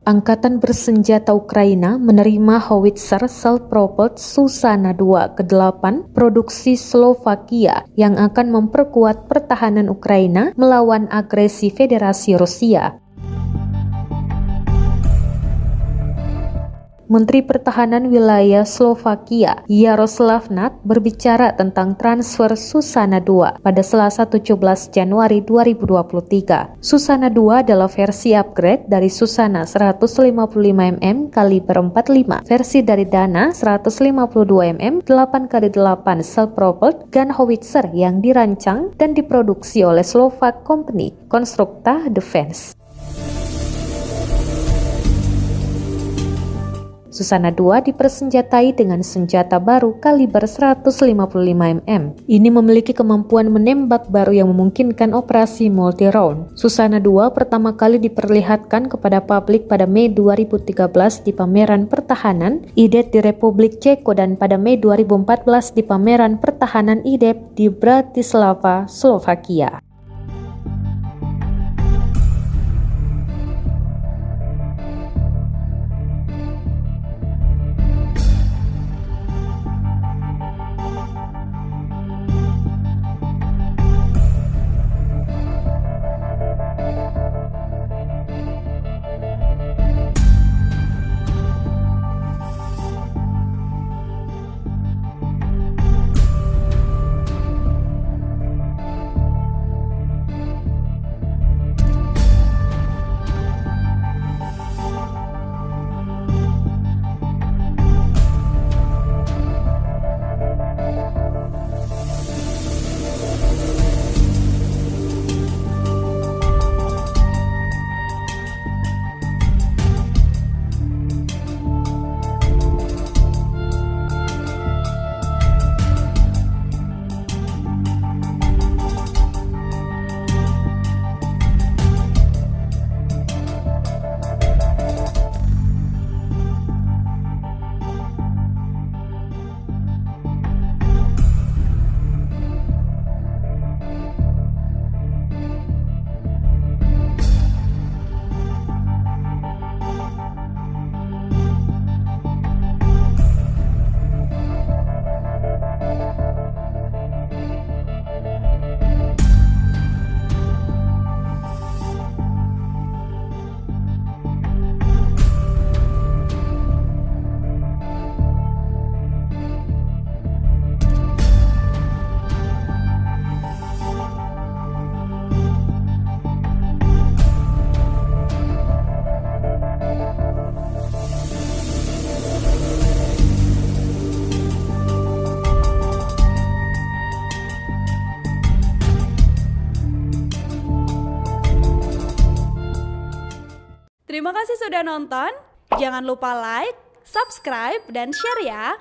Angkatan Bersenjata Ukraina menerima howitzer self-propelled Susanna II ke-8 produksi Slovakia yang akan memperkuat pertahanan Ukraina melawan agresi Federasi Rusia. Menteri Pertahanan Wilayah Slovakia, Jaroslav Nat, berbicara tentang transfer Susanna II pada Selasa 17 Januari 2023. Susanna II adalah versi upgrade dari Susanna 155mm kaliber 45, versi dari Dana 152mm 8x8 self-propelled gun howitzer yang dirancang dan diproduksi oleh Slovak Company Konstrukta Defense. Susanna II dipersenjatai dengan senjata baru kaliber 155mm. Ini memiliki kemampuan menembak baru yang memungkinkan operasi multi-round. Susanna II pertama kali diperlihatkan kepada publik pada Mei 2013 di pameran pertahanan IDEF di Republik Ceko dan pada Mei 2014 di pameran pertahanan IDEF di Bratislava, Slovakia. Terima kasih sudah nonton. Jangan lupa like, subscribe, dan share ya.